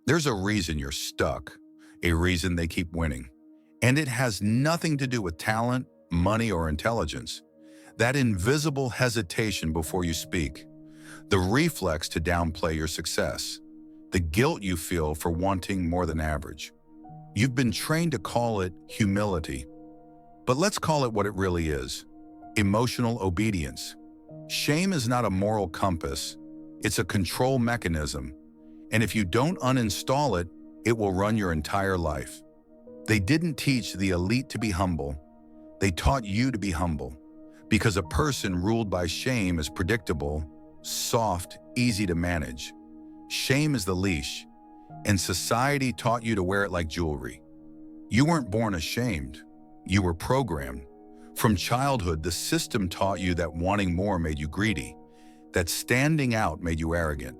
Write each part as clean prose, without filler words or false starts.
There's a reason you're stuck, a reason they keep winning. And it has nothing to do with talent, money, or intelligence. That invisible hesitation before you speak, the reflex to downplay your success, the guilt you feel for wanting more than average. You've been trained to call it humility, but let's call it what it really is: emotional obedience. Shame is not a moral compass, it's a control mechanism, and if you don't uninstall it, it will run your entire life. They didn't teach the elite to be humble, they taught you to be humble, because a person ruled by shame is predictable, soft, easy to manage. Shame is the leash, and society taught you to wear it like jewelry. You weren't born ashamed, you were programmed. From childhood, the system taught you that wanting more made you greedy, that standing out made you arrogant,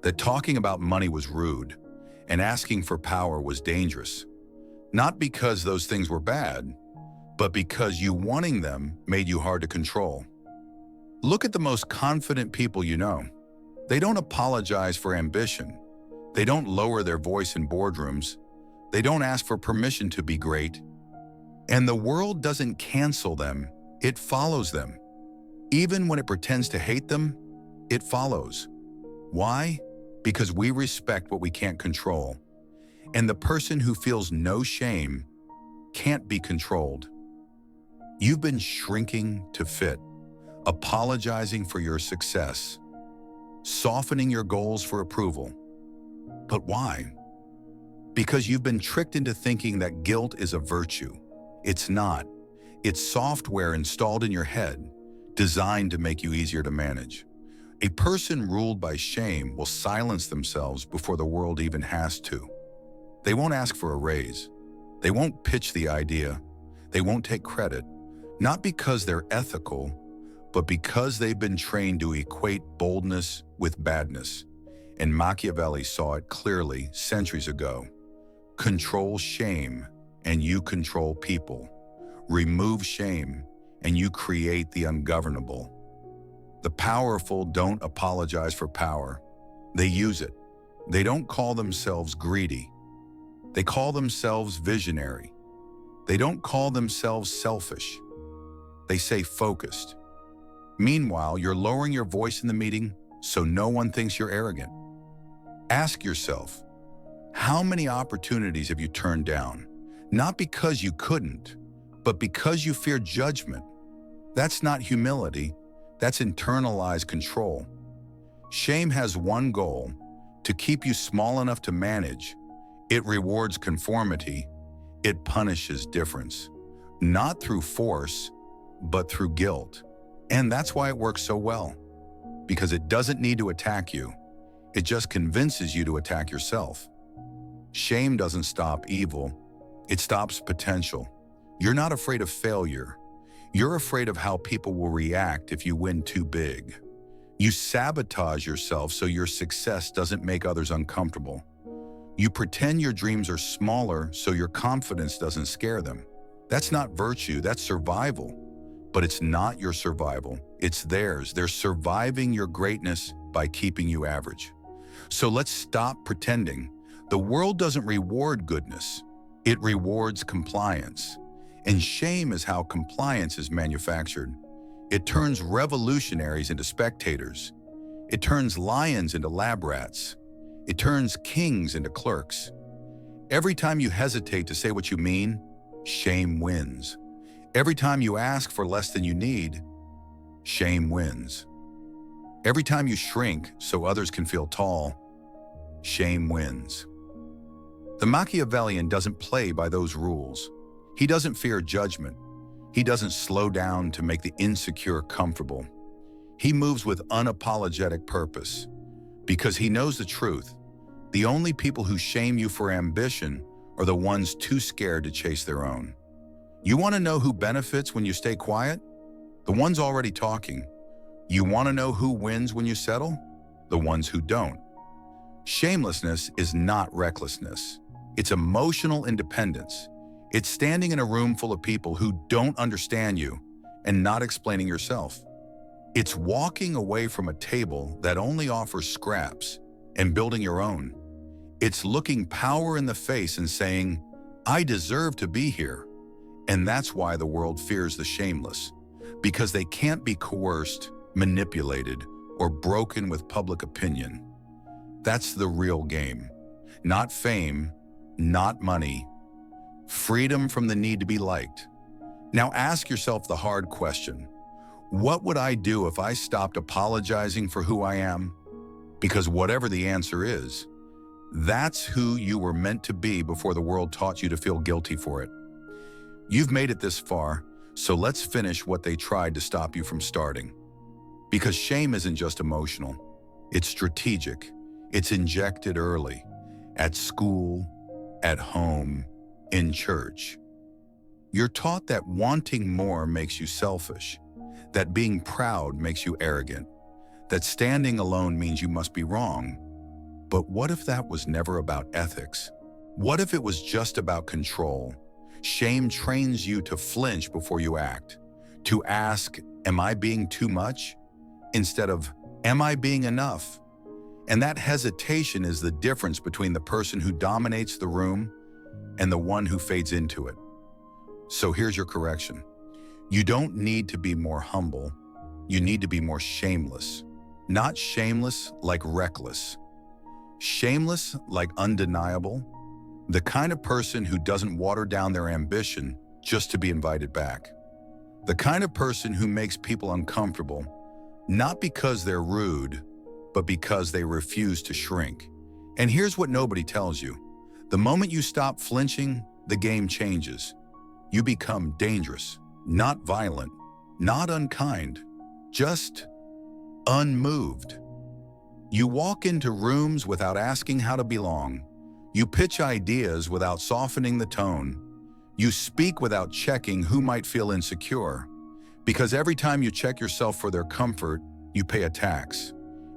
that talking about money was rude, and asking for power was dangerous. Not because those things were bad, but because you wanting them made you hard to control. Look at the most confident people you know. They don't apologize for ambition. They don't lower their voice in boardrooms. They don't ask for permission to be great. And the world doesn't cancel them, it follows them. Even when it pretends to hate them, it follows. Why? Because we respect what we can't control. And the person who feels no shame can't be controlled. You've been shrinking to fit, apologizing for your success, softening your goals for approval. But why? Because you've been tricked into thinking that guilt is a virtue. It's not. It's software installed in your head, designed to make you easier to manage. A person ruled by shame will silence themselves before the world even has to. They won't ask for a raise. They won't pitch the idea. They won't take credit, not because they're ethical, but because they've been trained to equate boldness with badness. And Machiavelli saw it clearly centuries ago. Control shame, and you control people. Remove shame, and you create the ungovernable. The powerful don't apologize for power. They use it. They don't call themselves greedy. They call themselves visionary. They don't call themselves selfish. They say focused. Meanwhile, you're lowering your voice in the meeting so no one thinks you're arrogant. Ask yourself, how many opportunities have you turned down? Not because you couldn't, but because you fear judgment. That's not humility, that's internalized control. Shame has one goal: to keep you small enough to manage. It rewards conformity, it punishes difference. Not through force, but through guilt. And that's why it works so well. Because it doesn't need to attack you, it just convinces you to attack yourself. Shame doesn't stop evil, it stops potential. You're not afraid of failure. You're afraid of how people will react if you win too big. You sabotage yourself so your success doesn't make others uncomfortable. You pretend your dreams are smaller so your confidence doesn't scare them. That's not virtue, that's survival. But it's not your survival, it's theirs. They're surviving your greatness by keeping you average. So let's stop pretending. The world doesn't reward goodness, it rewards compliance. And shame is how compliance is manufactured. It turns revolutionaries into spectators. It turns lions into lab rats. It turns kings into clerks. Every time you hesitate to say what you mean, shame wins. Every time you ask for less than you need, shame wins. Every time you shrink so others can feel tall, shame wins. The Machiavellian doesn't play by those rules. He doesn't fear judgment. He doesn't slow down to make the insecure comfortable. He moves with unapologetic purpose because he knows the truth. The only people who shame you for ambition are the ones too scared to chase their own. You want to know who benefits when you stay quiet? The ones already talking. You want to know who wins when you settle? The ones who don't. Shamelessness is not recklessness. It's emotional independence. It's standing in a room full of people who don't understand you and not explaining yourself. It's walking away from a table that only offers scraps and building your own. It's looking power in the face and saying, I deserve to be here. And that's why the world fears the shameless, because they can't be coerced, manipulated, or broken with public opinion. That's the real game. Not fame, not money. Freedom from the need to be liked. Now ask yourself the hard question. What would I do if I stopped apologizing for who I am? Because whatever the answer is, that's who you were meant to be before the world taught you to feel guilty for it. You've made it this far, so let's finish what they tried to stop you from starting. Because shame isn't just emotional. It's strategic. It's injected early, at school, at home, in church. You're taught that wanting more makes you selfish, that being proud makes you arrogant, that standing alone means you must be wrong. But what if that was never about ethics? What if it was just about control? Shame trains you to flinch before you act, to ask, am I being too much? Instead of, am I being enough? And that hesitation is the difference between the person who dominates the room and the one who fades into it. So here's your correction. You don't need to be more humble. You need to be more shameless. Not shameless like reckless. Shameless like undeniable. The kind of person who doesn't water down their ambition just to be invited back. The kind of person who makes people uncomfortable, not because they're rude, but because they refuse to shrink. And here's what nobody tells you. The moment you stop flinching, the game changes. You become dangerous, not violent, not unkind, just unmoved. You walk into rooms without asking how to belong. You pitch ideas without softening the tone. You speak without checking who might feel insecure. Because every time you check yourself for their comfort, you pay a tax.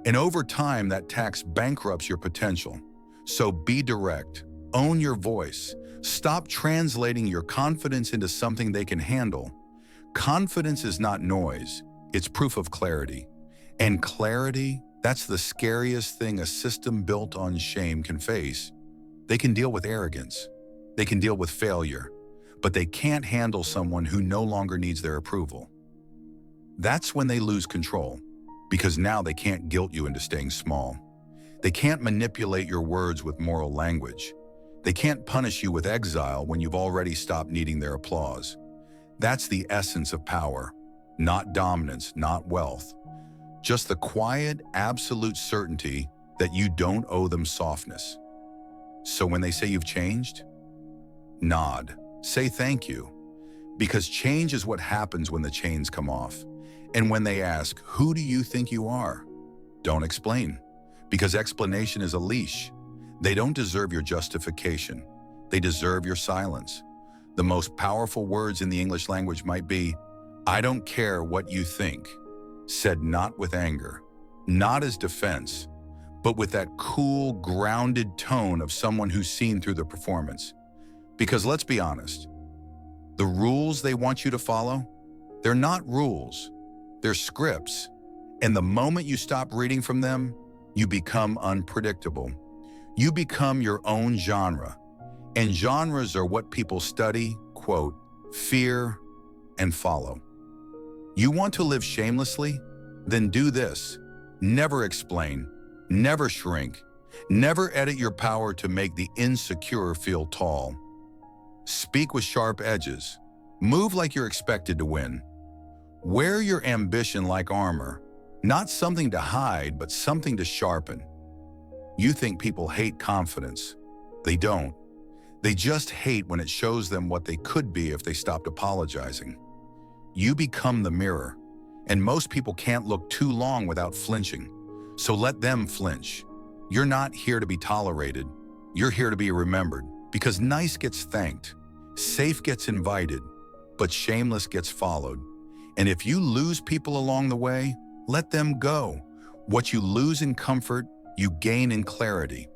And over time, that tax bankrupts your potential. So be direct. Own your voice. Stop translating your confidence into something they can handle. Confidence is not noise. It's proof of clarity. And clarity, that's the scariest thing a system built on shame can face. They can deal with arrogance. They can deal with failure. But they can't handle someone who no longer needs their approval. That's when they lose control, because now they can't guilt you into staying small. They can't manipulate your words with moral language. They can't punish you with exile when you've already stopped needing their applause. That's the essence of power, not dominance, not wealth. Just the quiet, absolute certainty that you don't owe them softness. So when they say you've changed, nod, say thank you, because change is what happens when the chains come off. And when they ask, who do you think you are? Don't explain, because explanation is a leash. They don't deserve your justification. They deserve your silence. The most powerful words in the English language might be, I don't care what you think, said not with anger, not as defense, but with that cool, grounded tone of someone who's seen through the performance. Because let's be honest, the rules they want you to follow, they're not rules, they're scripts. And the moment you stop reading from them, you become unpredictable. You become your own genre. And genres are what people study, quote, fear, and follow. You want to live shamelessly? Then do this. Never explain, never shrink, never edit your power to make the insecure feel tall. Speak with sharp edges. Move like you're expected to win. Wear your ambition like armor, not something to hide, but something to sharpen. You think people hate confidence. They don't. They just hate when it shows them what they could be if they stopped apologizing. You become the mirror, and most people can't look too long without flinching. So let them flinch. You're not here to be tolerated. You're here to be remembered, because nice gets thanked, safe gets invited, but shameless gets followed. And if you lose people along the way, let them go. What you lose in comfort, you gain in clarity.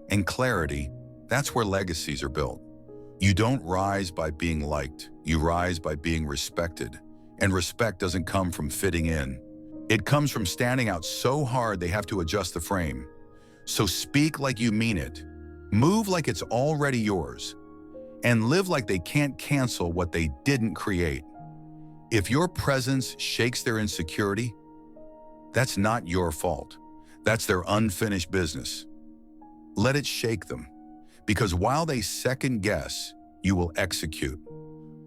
And clarity, that's where legacies are built. You don't rise by being liked. You rise by being respected. And respect doesn't come from fitting in. It comes from standing out so hard they have to adjust the frame. So speak like you mean it. Move like it's already yours, and live like they can't cancel what they didn't create. If your presence shakes their insecurity, that's not your fault. That's their unfinished business. Let it shake them, because while they second guess, you will execute.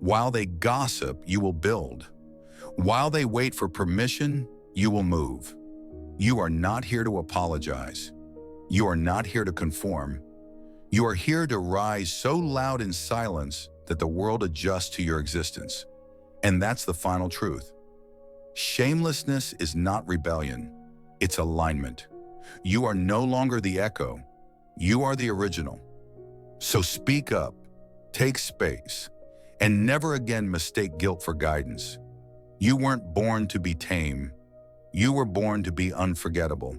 While they gossip, you will build. While they wait for permission, you will move. You are not here to apologize. You are not here to conform. You are here to rise so loud in silence that the world adjusts to your existence. And that's the final truth. Shamelessness is not rebellion. It's alignment. You are no longer the echo. You are the original. So speak up, take space, and never again mistake guilt for guidance. You weren't born to be tame. You were born to be unforgettable.